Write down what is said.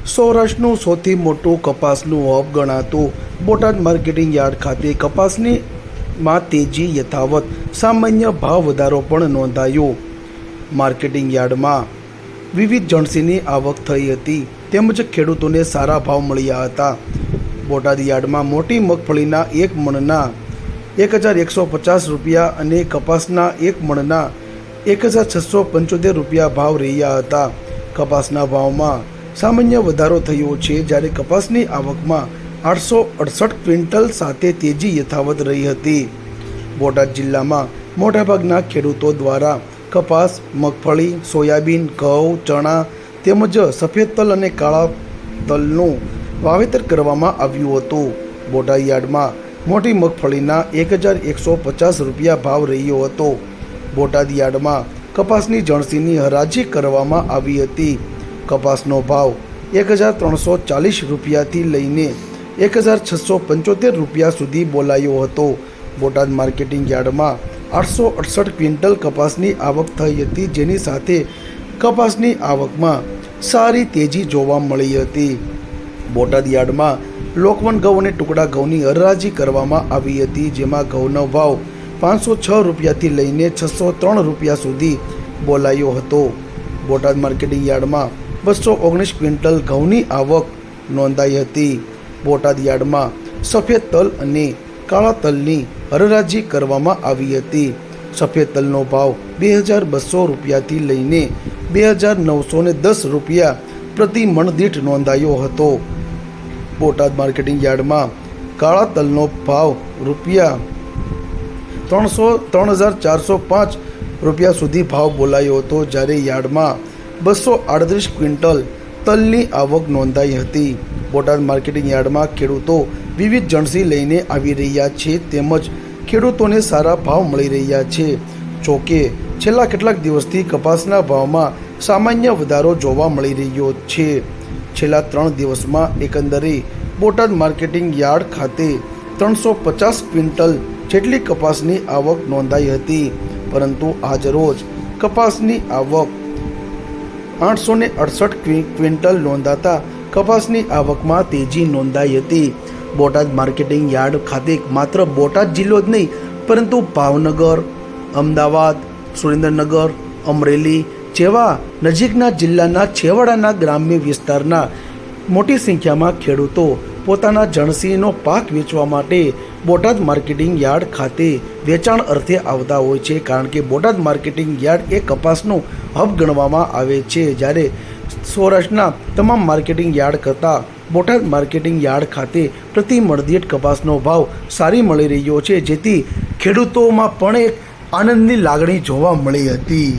સૌરાષ્ટ્રનું સૌથી મોટું કપાસનું hub ગણાતું Botad marketing yard ખાતે કપાસની તેજી યથાવત, સામાન્ય ભાવ વધારો પણ નોંધાયો। માર્કેટિંગ યાર્ડમાં વિવિધ જણસીની આવક થઈ હતી તેમજ ખેડૂતોને સારા ભાવ મળ્યા હતા। બોટાદ યાર્ડમાં મોટી મગફળીના એક મણના 1150 રૂપિયા અને કપાસના એક મણના 1675 રૂપિયા ભાવ રહ્યા હતા। કપાસના ભાવમાં સામાન્ય વધારો થયો છે, જ્યારે કપાસની આવકમાં 868 ક્વિન્ટલ સાથે તેજી યથાવત રહી હતી। બોટાદ જિલ્લામાં મોટાભાગના ખેડૂતો દ્વારા કપાસ, મગફળી, સોયાબીન, ઘઉં, ચણા તેમજ સફેદ તલ અને કાળા તલનું વાવેતર કરવામાં આવ્યું હતું। બોટાદ યાર્ડમાં મોટી મગફળીના 1150 રૂપિયા ભાવ રહ્યો હતો। બોટાદ યાર્ડમાં કપાસની જણસીની હરાજી કરવામાં આવી હતી। કપાસનો ભાવ 1340 રૂપિયાથી લઈને 1675 રૂપિયા સુધી બોલાયો હતો। બોટાદ માર્કેટિંગ યાર્ડમાં 868 ક્વિન્ટલ કપાસની આવક થઈ હતી, જેની સાથે કપાસની આવકમાં સારી તેજી જોવા મળી હતી। બોટાદ યાર્ડમાં લોકવન ઘઉં અને ટુકડા ઘઉંની હરાજી કરવામાં આવી હતી, જેમાં ઘઉંનો ભાવ 506 રૂપિયાથી લઈને 603 રૂપિયા સુધી બોલાયો હતો। બોટાદ માર્કેટિંગ યાર્ડમાં 219 ક્વિન્ટલ ઘઉંની આવક નોંધાઈ હતી। બોટાદ યાર્ડમાં સફેદ તલ અને કાળા તલની હરાજી કરવામાં આવી હતી। સફેદ તલનો ભાવ 2200 રૂપિયાથી લઈને 2910 રૂપિયા પ્રતિ મણ દીઠ નોંધાયો હતો। બોટાદ માર્કેટિંગ યાર્ડમાં કાળા તલનો ભાવ રૂપિયા 3405 રૂપિયા સુધી ભાવ બોલાયો હતો, જ્યારે યાર્ડમાં 238 ક્વિન્ટલ તલની આવક નોંધાઈ હતી। બોટાદ માર્કેટિંગ યાર્ડમાં ખેડૂતો વિવિધ જણસી લઈને આવી રહ્યા છે તેમજ ખેડૂતોને સારા ભાવ મળી રહ્યા છે। જોકે છેલ્લા કેટલાક દિવસથી કપાસના ભાવમાં સામાન્ય વધારો જોવા મળી રહ્યો છે। છેલ્લા 3 દિવસમાં એકંદરે બોટાદ માર્કેટિંગ યાર્ડ ખાતે 350 ક્વિન્ટલ જેટલી કપાસની આવક નોંધાઈ હતી, પરંતુ આજ રોજ કપાસની આવક 868 ક્વિન્ટલ નોંધાતા કપાસની આવકમાં તેજી નોંધાઈ હતી। બોટાદ માર્કેટિંગ યાર્ડ ખાતે માત્ર બોટાદ જિલ્લો જ નહીં, પરંતુ ભાવનગર, અમદાવાદ, સુરેન્દ્રનગર, અમરેલી જેવા નજીકના જિલ્લાના છેવાડાના ગ્રામ્ય વિસ્તારના મોટી સંખ્યામાં ખેડૂતો પોતાના જણસીનો પાક વેચવા માટે બોટાદ માર્કેટિંગ યાર્ડ ખાતે વેચાણ અર્થે આવતા હોય છે, કારણ કે બોટાદ માર્કેટિંગ યાર્ડ એ કપાસનો હબ ગણવામાં આવે છે। જ્યારે સૌરાષ્ટ્રના તમામ માર્કેટિંગ યાર્ડ કરતાં બોટાદ માર્કેટિંગ યાર્ડ ખાતે પ્રતિ મણ દીઠ કપાસનો ભાવ સારી મળી રહ્યો છે, જેથી ખેડૂતોમાં પણ એક આનંદની લાગણી જોવા મળી હતી।